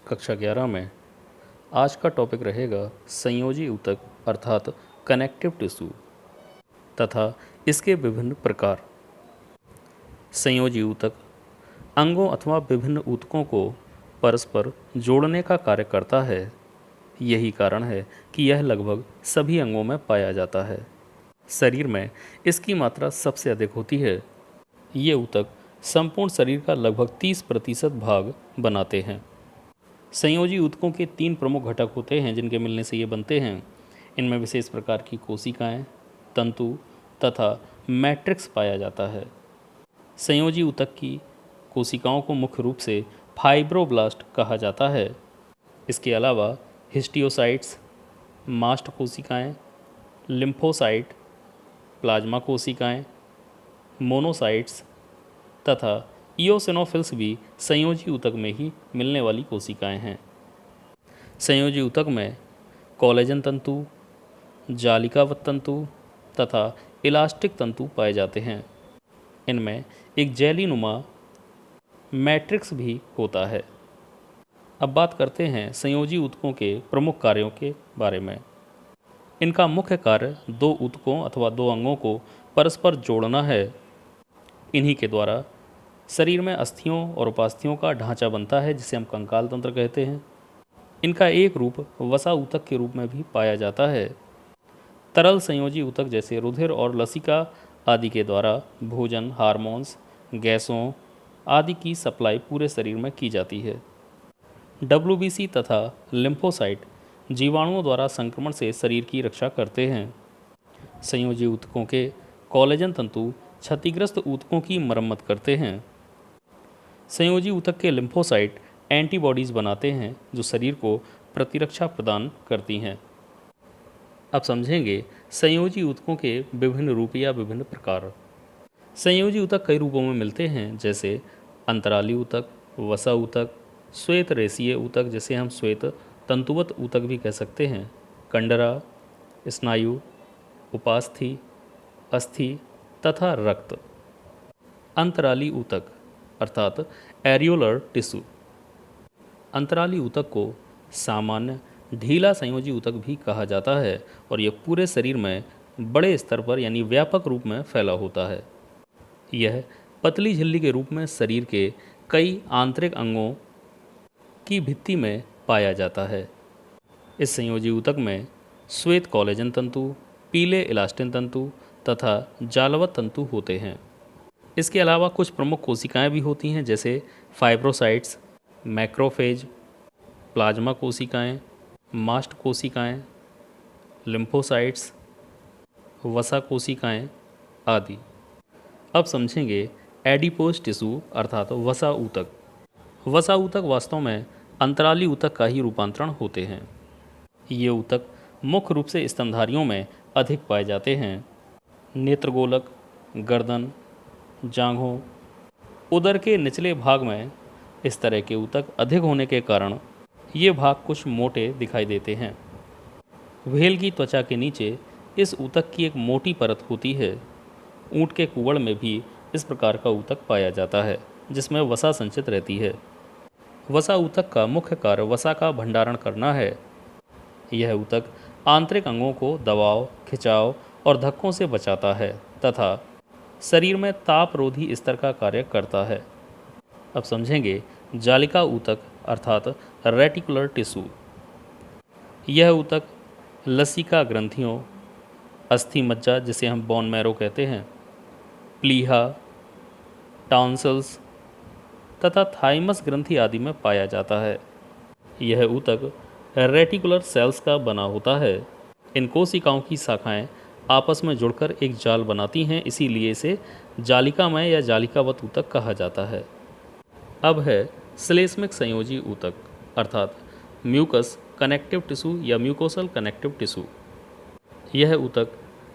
कक्षा 11 में आज का टॉपिक रहेगा संयोजी ऊतक अर्थात कनेक्टिव टिश्यू तथा इसके विभिन्न प्रकार। संयोजी ऊतक अंगों अथवा विभिन्न ऊतकों को परस्पर जोड़ने का कार्य करता है। यही कारण है कि यह लगभग सभी अंगों में पाया जाता है। शरीर में इसकी मात्रा सबसे अधिक होती है। ये ऊतक संपूर्ण शरीर का लगभग 30% भाग बनाते हैं। संयोजी ऊतकों के 3 प्रमुख घटक होते हैं जिनके मिलने से ये बनते हैं। इनमें विशेष प्रकार की कोशिकाएं, तंतु तथा मैट्रिक्स पाया जाता है। संयोजी ऊतक की कोशिकाओं को मुख्य रूप से फाइब्रोब्लास्ट कहा जाता है। इसके अलावा हिस्टियोसाइट्स, मास्ट कोशिकाएं, लिम्फोसाइट, प्लाज्मा कोशिकाएं, मोनोसाइट्स तथा इओसिनोफिल्स भी संयोजी ऊतक में ही मिलने वाली कोशिकाएं हैं। संयोजी ऊतक में कोलेजन तंतु, जालिकावत तंतु तथा इलास्टिक तंतु पाए जाते हैं। इनमें एक जेलीनुमा मैट्रिक्स भी होता है। अब बात करते हैं संयोजी ऊतकों के प्रमुख कार्यों के बारे में। इनका मुख्य कार्य 2 ऊतकों अथवा 2 अंगों को परस्पर जोड़ना है। इन्हीं के द्वारा शरीर में अस्थियों और उपास्थियों का ढांचा बनता है जिसे हम कंकाल तंत्र कहते हैं। इनका एक रूप वसा ऊतक के रूप में भी पाया जाता है। तरल संयोजी ऊतक जैसे रुधिर और लसिका आदि के द्वारा भोजन, हार्मोन्स, गैसों आदि की सप्लाई पूरे शरीर में की जाती है। WBC तथा लिम्फोसाइट जीवाणुओं द्वारा संक्रमण से शरीर की रक्षा करते हैं। संयोजी ऊतकों के कोलेजन तंतु क्षतिग्रस्त ऊतकों की मरम्मत करते हैं। संयोजी ऊतक के लिम्फोसाइट एंटीबॉडीज़ बनाते हैं जो शरीर को प्रतिरक्षा प्रदान करती हैं। अब समझेंगे संयोजी ऊतकों के विभिन्न रूप या विभिन्न प्रकार। संयोजी ऊतक कई रूपों में मिलते हैं जैसे अंतराली ऊतक, वसा ऊतक, श्वेत रेशीय ऊतक जिसे हम श्वेत तंतुवत ऊतक भी कह सकते हैं, कंडरा, स्नायु, उपास्थि, अस्थि तथा रक्त। अंतराली ऊतक अर्थात एरियोलर टिश्यू। अंतराली ऊतक को सामान्य ढीला संयोजी ऊतक भी कहा जाता है और यह पूरे शरीर में बड़े स्तर पर यानी व्यापक रूप में फैला होता है। यह पतली झिल्ली के रूप में शरीर के कई आंतरिक अंगों की भित्ति में पाया जाता है। इस संयोजी ऊतक में श्वेत कोलेजन तंतु, पीले इलास्टिन तंतु तथा जालवत तंतु होते हैं। इसके अलावा कुछ प्रमुख कोशिकाएं भी होती हैं जैसे फाइब्रोसाइट्स, मैक्रोफेज, प्लाज्मा कोशिकाएं, मास्ट कोशिकाएं, लिम्फोसाइट्स, वसा कोशिकाएं आदि। अब समझेंगे एडिपोज टिश्यू अर्थात वसा ऊतक। वसा ऊतक वास्तव में अंतराली ऊतक का ही रूपांतरण होते हैं। ये ऊतक मुख्य रूप से स्तनधारियों में अधिक पाए जाते हैं। नेत्रगोलक, गर्दन, जांघों, उदर के निचले भाग में इस तरह के ऊतक अधिक होने के कारण ये भाग कुछ मोटे दिखाई देते हैं। व्हेल की त्वचा के नीचे इस ऊतक की एक मोटी परत होती है। ऊँट के कुबड़ में भी इस प्रकार का ऊतक पाया जाता है जिसमें वसा संचित रहती है। वसा ऊतक का मुख्य कार्य वसा का भंडारण करना है। यह ऊतक आंतरिक अंगों को दबाव, खिंचाव और धक्कों से बचाता है तथा शरीर में तापरोधी स्तर का कार्य करता है। अब समझेंगे जालिका ऊतक अर्थात रेटिकुलर टिश्यू। यह ऊतक लसिका ग्रंथियों, अस्थि मज्जा जिसे हम बोन मैरो कहते हैं, प्लीहा, टॉन्सिल्स तथा थाइमस ग्रंथि आदि में पाया जाता है। यह ऊतक रेटिकुलर सेल्स का बना होता है। इन कोशिकाओं की शाखाएं आपस में जुड़कर एक जाल बनाती हैं, इसीलिए इसे जालिकामय या जालिकावत ऊतक कहा जाता है। अब है श्लेष्मिक संयोजी ऊतक अर्थात म्यूकस कनेक्टिव टिश्यू या म्यूकोसल कनेक्टिव टिश्यू। यह ऊतक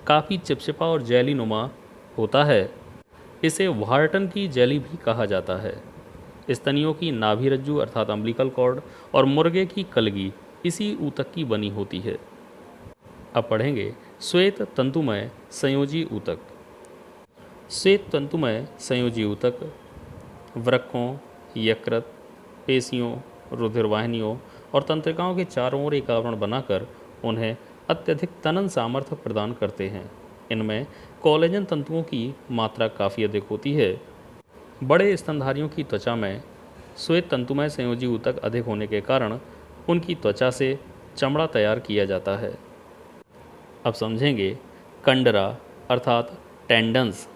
काफ़ी चिपचिपा और जेलीनुमा होता है। इसे वार्टन की जेली भी कहा जाता है। स्तनियों की नाभि रज्जु अर्थात अम्बिलिकल कॉर्ड और मुर्गे की कलगी इसी ऊतक की बनी होती है। अब पढ़ेंगे श्वेत तंतुमय संयोजी ऊतक। श्वेत तंतुमय संयोजी ऊतक वृक्कों, यकृत, पेशियों, रुधिरवाहिनियों और तंत्रिकाओं के चारों ओर एक आवरण बनाकर उन्हें अत्यधिक तनन सामर्थ्य प्रदान करते हैं। इनमें कोलेजन तंतुओं की मात्रा काफ़ी अधिक होती है। बड़े स्तनधारियों की त्वचा में श्वेत तंतुमय संयोजी ऊतक अधिक होने के कारण उनकी त्वचा से चमड़ा तैयार किया जाता है। अब समझेंगे कंडरा अर्थात टेंडन्स।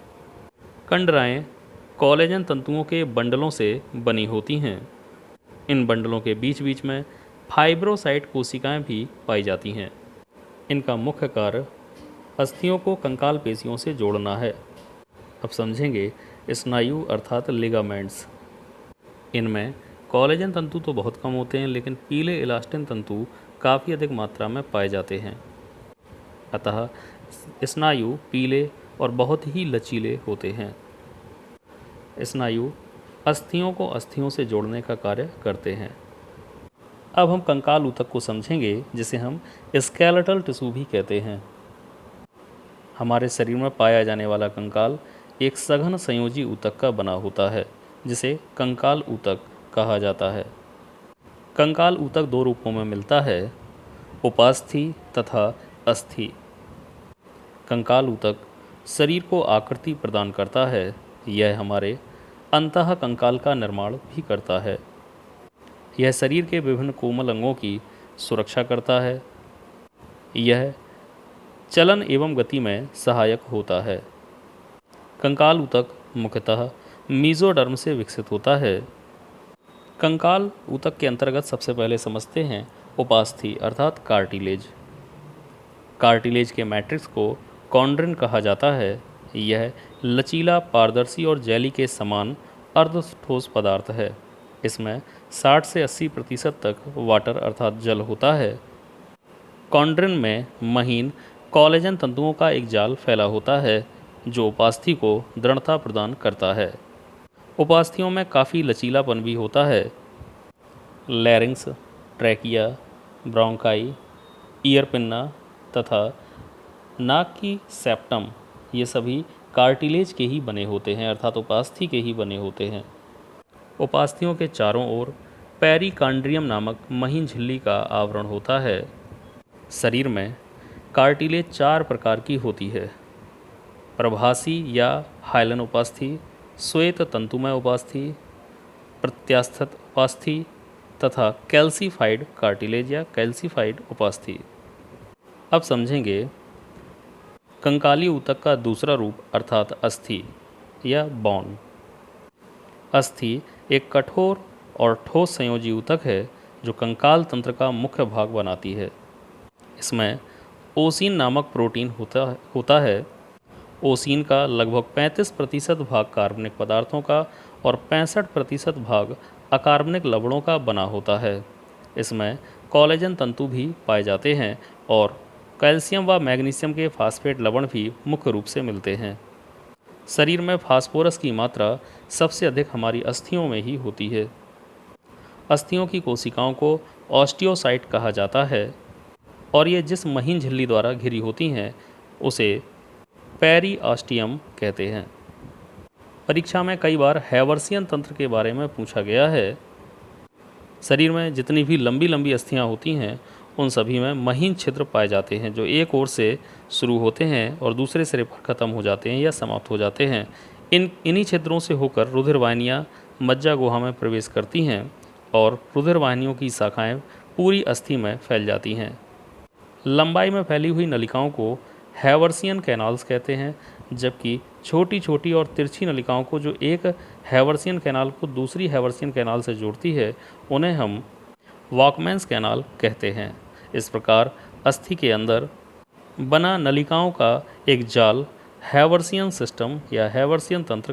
कंडराएं कोलेजन तंतुओं के बंडलों से बनी होती हैं। इन बंडलों के बीच बीच में फाइब्रोसाइट कोशिकाएं भी पाई जाती हैं। इनका मुख्य कार्य अस्थियों को कंकाल पेशियों से जोड़ना है। अब समझेंगे स्नायु अर्थात लिगामेंट्स। इनमें कोलेजन तंतु तो बहुत कम होते हैं, लेकिन पीले इलास्टिन तंतु काफ़ी अधिक मात्रा में पाए जाते हैं। अतः स्नायु पीले और बहुत ही लचीले होते हैं। स्नायु अस्थियों को अस्थियों से जोड़ने का कार्य करते हैं। अब हम कंकाल ऊतक को समझेंगे, जिसे हम स्केलेटल टिश्यू भी कहते हैं। हमारे शरीर में पाया जाने वाला कंकाल एक सघन संयोजी ऊतक का बना होता है, जिसे कंकाल ऊतक कहा जाता है। कंकाल ऊतक दो रूपों में मिलता है, उपास्थि तथा अस्थि। कंकाल ऊतक शरीर को आकृति प्रदान करता है। यह हमारे अंतः कंकाल का निर्माण भी करता है। यह शरीर के विभिन्न कोमल अंगों की सुरक्षा करता है। यह चलन एवं गति में सहायक होता है। कंकाल ऊतक मुख्यतः मीजोडर्म से विकसित होता है। कंकाल ऊतक के अंतर्गत सबसे पहले समझते हैं उपास्थि अर्थात कार्टिलेज। कार्टिलेज के मैट्रिक्स को कॉन्ड्रिन कहा जाता है। यह लचीला, पारदर्शी और जेली के समान अर्ध ठोस पदार्थ है। इसमें 60 से 80% तक वाटर अर्थात जल होता है। कॉन्ड्रिन में महीन कोलेजन तंतुओं का एक जाल फैला होता है, जो उपास्थि को दृढ़ता प्रदान करता है। उपास्थियों में काफ़ी लचीलापन भी होता है। Larynx, trachea, bronchi, ear pinna तथा नाक की सेप्टम, ये सभी कार्टिलेज के ही बने होते हैं अर्थात उपास्थि के ही बने होते हैं। उपास्थियों के चारों ओर पेरिकांड्रियम नामक महीन झिल्ली का आवरण होता है। शरीर में कार्टिलेज 4 प्रकार की होती है: प्रभासी या हाइलन उपास्थि, श्वेत तंतुमय उपास्थि, प्रत्यास्थत उपास्थि तथा कैल्सीफाइड कार्टिलेज या कैल्सीफाइड उपास्थि। अब समझेंगे कंकाली ऊतक का दूसरा रूप अर्थात अस्थि या बोन। अस्थि एक कठोर और ठोस संयोजी ऊतक है, जो कंकाल तंत्र का मुख्य भाग बनाती है। इसमें ओसीन नामक प्रोटीन होता है। ओसीन का लगभग 35% भाग कार्बनिक पदार्थों का और 65% भाग अकार्बनिक लवणों का बना होता है। इसमें कोलेजन तंतु भी पाए जाते हैं और कैल्शियम व मैग्नीशियम के फास्फेट लवण भी मुख्य रूप से मिलते हैं। शरीर में फास्फोरस की मात्रा सबसे अधिक हमारी अस्थियों में ही होती है। अस्थियों की कोशिकाओं को ऑस्टियोसाइट कहा जाता है और ये जिस महीन झिल्ली द्वारा घिरी होती हैं उसे पेरिऑस्टियम कहते हैं। परीक्षा में कई बार हैवर्सियन तंत्र के बारे में पूछा गया है। शरीर में जितनी भी लंबी लंबी अस्थियां होती हैं उन सभी में महीन छिद्र पाए जाते हैं, जो एक ओर से शुरू होते हैं और दूसरे सिरे पर ख़त्म हो जाते हैं या समाप्त हो जाते हैं। इन्हीं छिद्रों से होकर रुधिरवाहिनियाँ मज्जा गुहा में प्रवेश करती हैं और रुधिरवाहिनियों की शाखाएं पूरी अस्थि में फैल जाती हैं। लंबाई में फैली हुई नलिकाओं को हैवर्सियन कैनाल्स कहते हैं, जबकि छोटी छोटी और तिरछी नलिकाओं को, जो एक हैवर्सियन कैनाल को दूसरी हैवर्सियन कैनाल से जोड़ती है, उन्हें हम वॉकमैन्स कैनाल कहते हैं। इस प्रकार अस्थि के अंदर बना नलिकाओं का एक जाल हैवर्सियन सिस्टम या हैवर्सियन तंत्र